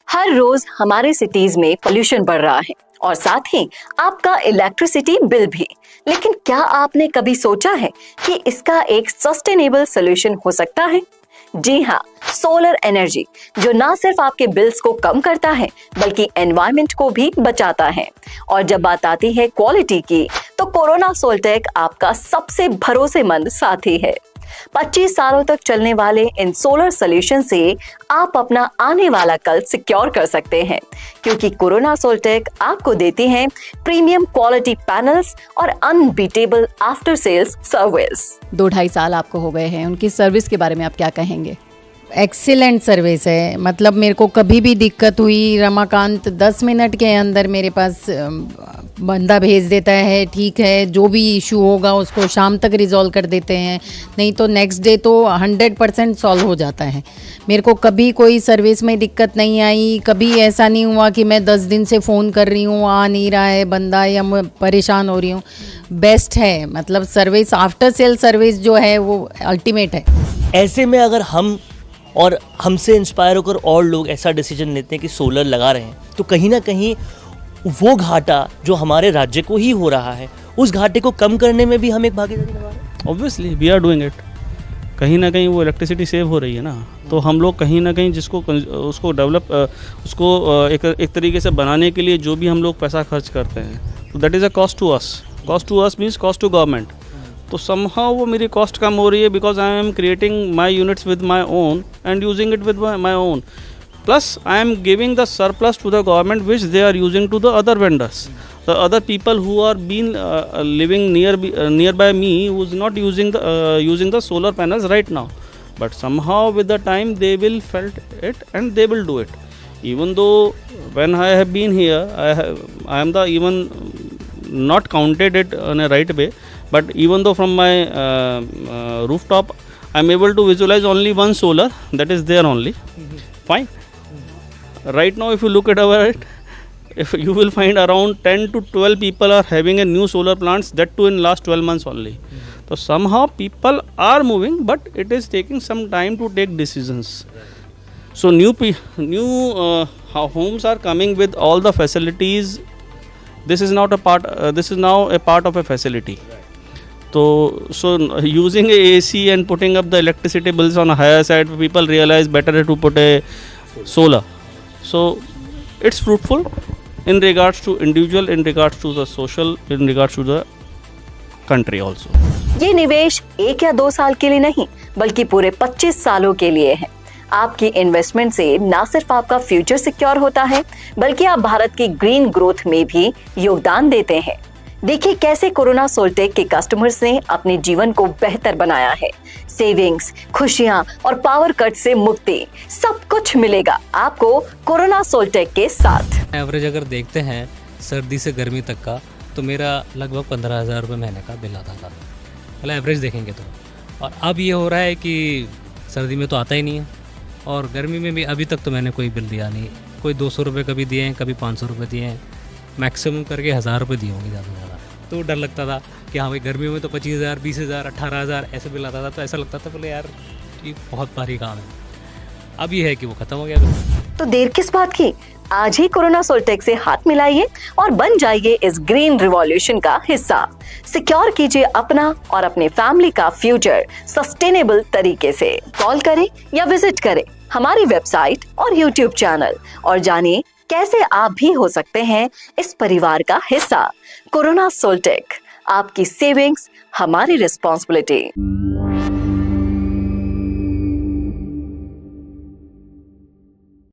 हर रोज हमारे सिटीज में पोल्यूशन बढ़ रहा है और साथ ही आपका इलेक्ट्रिसिटी बिल भी। लेकिन क्या आपने कभी सोचा है कि इसका एक सस्टेनेबल सॉल्यूशन हो सकता है? जी हाँ, सोलर एनर्जी, जो ना सिर्फ आपके बिल्स को कम करता है बल्कि एनवायरनमेंट को भी बचाता है। और जब बात आती है क्वालिटी की, तो कोरोना सोलटेक आपका सबसे भरोसेमंद साथी है। 25 सालों तक चलने वाले इन सोलर सॉल्यूशन से आप अपना आने वाला कल सिक्योर कर सकते हैं, क्योंकि कोरोना सोलटेक आपको देती है प्रीमियम क्वालिटी पैनल्स और अनबीटेबल आफ्टर सेल्स सर्विस। 2-2.5 साल आपको हो गए हैं, उनकी सर्विस के बारे में आप क्या कहेंगे? एक्सीलेंट सर्विस है। मतलब मेरे को कभी भी दिक्कत हुई, रमाकांत 10 मिनट के अंदर मेरे पास बंदा भेज देता है। ठीक है, जो भी इशू होगा उसको शाम तक रिजॉल्व कर देते हैं, नहीं तो नेक्स्ट डे तो 100% सॉल्व हो जाता है। मेरे को कभी कोई सर्विस में दिक्कत नहीं आई। कभी ऐसा नहीं हुआ कि मैं 10 दिन से फ़ोन कर रही हूँ, आ नहीं रहा है बंदा, या मैं परेशान हो रही हूँ। बेस्ट है, मतलब सर्विस, आफ्टर सेल सर्विस जो है वो अल्टीमेट है। ऐसे में अगर हम और हमसे इंस्पायर होकर और लोग ऐसा डिसीजन लेते हैं कि सोलर लगा रहे हैं, तो कहीं ना कहीं वो घाटा जो हमारे राज्य को ही हो रहा है, उस घाटे को कम करने में भी हम एक भागीदारी निभा रहे हैं। Obviously we are doing it. कहीं ना कहीं वो इलेक्ट्रिसिटी सेव हो रही है ना, तो हम लोग कहीं ना कहीं उसको डेवलप, उसको एक तरीके से बनाने के लिए जो भी हम लोग पैसा खर्च करते हैं, तो that is a cost to us. Cost to us means cost to government. तो समहाउ वो मेरी कॉस्ट कम हो रही है, because I am creating my units with my own and using it with my own, plus I am giving the surplus to the government which they are using to the other vendors, the other people who are been living nearby me, who is not using the solar panels right now, but somehow with the time they will felt it and they will do it. Even though when I have been here, I am the even not counted it in a right way, but even though from my rooftop I am able to visualize only one solar that is there only. Fine. Right now if you look at if you will find around 10 to 12 people are having a new solar plants, that too in last 12 months only. So somehow people are moving, but it is taking some time to take decisions. So new homes are coming with all the facilities. This is not a part, this is now a part of a facility. So using a AC and putting up the electricity bills on a higher side, people realize better to put a solar. So it's fruitful in regards to individual, in regards to the social, in regards to the country also. ये निवेश 1 या 2 साल के लिए नहीं, बल्कि पूरे 25 सालों के लिए है। आपकी इन्वेस्टमेंट से ना सिर्फ आपका फ्यूचर सिक्योर होता है, बल्कि आप भारत की ग्रीन ग्रोथ में भी योगदान देते हैं। देखिए कैसे कोरोना सोलटेक के कस्टमर्स ने अपने जीवन को बेहतर बनाया है। सेविंग्स, खुशियां और पावर कट से मुक्ति, सब कुछ मिलेगा आपको कोरोना सोलटेक के साथ। एवरेज अगर देखते हैं सर्दी से गर्मी तक का, तो मेरा लगभग 15,000 रुपये महीने का बिल आता था, मतलब एवरेज देखेंगे तो। और अब ये हो रहा है कि सर्दी में तो आता ही नहीं है, और गर्मी में भी अभी तक तो मैंने कोई बिल दिया नहीं। कोई 200 रुपये कभी दिए हैं, कभी 500 रुपये दिए हैं, मैक्सिमम करके 1000 रुपये दिए होंगे ज़्यादा से ज़्यादा। तो डर लगता था कि हाँ भाई, गर्मियों में तो 25,000, 20,000, 18,000 ऐसे बिल आता था, तो ऐसा लगता था बोले यार ये बहुत भारी काम है। अब ये है कि वो खत्म हो गया। तो देर किस बात की, आज ही कोरोना सोलटेक से हाथ मिलाइए और बन जाइए इस ग्रीन रिवॉल्यूशन का हिस्सा। सिक्योर कीजिए अपना और अपने फैमिली का फ्यूचर सस्टेनेबल तरीके से। कॉल करें या विजिट करें हमारी वेबसाइट और यूट्यूब चैनल और जानिए कैसे आप भी हो सकते हैं इस परिवार का हिस्सा। कोरोना सोलटेक, आपकी सेविंग्स हमारी रिस्पॉन्सिबिलिटी।